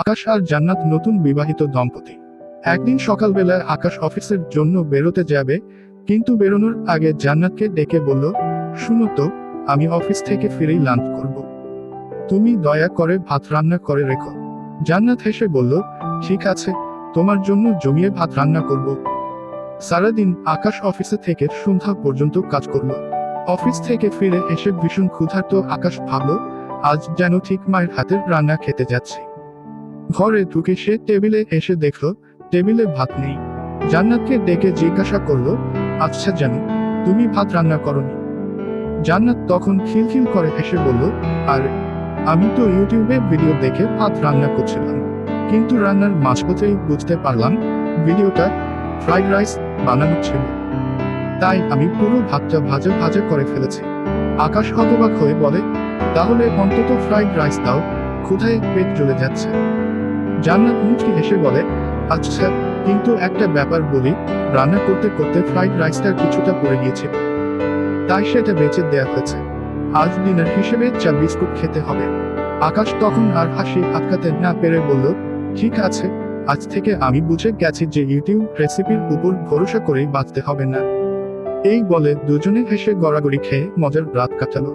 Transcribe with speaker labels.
Speaker 1: আকাশ আর জান্নাত নতুন বিবাহিত দম্পতি। একদিন সকালবেলায় আকাশ অফিসের জন্য বেরোতে যাবে, কিন্তু বেরোনোর আগে জান্নাতকে ডেকে বলল, শুনো তো, আমি অফিস থেকে ফিরেই লাঞ্চ করব, তুমি দয়া করে ভাত রান্না করে রেখো। জান্নাত হেসে বলল, ঠিক আছে, তোমার জন্য জমিয়ে ভাত রান্না করব। সারাদিন আকাশ অফিসে থেকে সন্ধ্যা পর্যন্ত কাজ করলো। অফিস থেকে ফিরে এসে ভীষণ ক্ষুধার্ত আকাশ ভাবল, আজ যেন ঠিক মায়ের হাতের রান্না খেতে যাচ্ছে। ঘরে ঢুকে সে টেবিলে এসে দেখল টেবিলে ভাত নেই। জান্নাতকে ডেকে জিজ্ঞাসা করলো, আচ্ছা জানো, তুমি ভাত রান্না করনি? জান্নাত তখন খিলখিল করে হেসে বলল, আর আমি তো ইউটিউবে ভিডিও দেখে ভাত রান্না করছিলাম, কিন্তু রান্নার মাঝপথেই বুঝতে পারলাম ভিডিওটা ফ্রাইড রাইস বানানো ছিল, তাই আমি পুরো ভাতটা ভাজা ভাজা করে ফেলেছি। আকাশ হতবাক হয়ে বলে, তাহলে অন্তত ফ্রাইড রাইস দাও, ক্ষুধায় পেট জ্বলে যাচ্ছে। জান্নাত মুচকি হেসে বলে, আচ্ছা, কিন্তু একটা ব্যাপার বলি, রান্না করতে করতে ফ্রাইড রাইসটার কিছুটা পড়ে গিয়েছিল, তাই সেটা বেঁচে দেয়া হয়েছে। আজ ডিনার হিসেবে চা বিস্কুট খেতে হবে। আকাশ তখন আর হাসি আটকাতে না পেরে বলল, ঠিক আছে, আজ থেকে আমি বুঝে গেছি যে ইউটিউব রেসিপির উপর ভরসা করেই বাঁচতে হবে না। এই বলে দুজনে হেসে গড়াগড়ি খেয়ে মজার রাত কাটালো।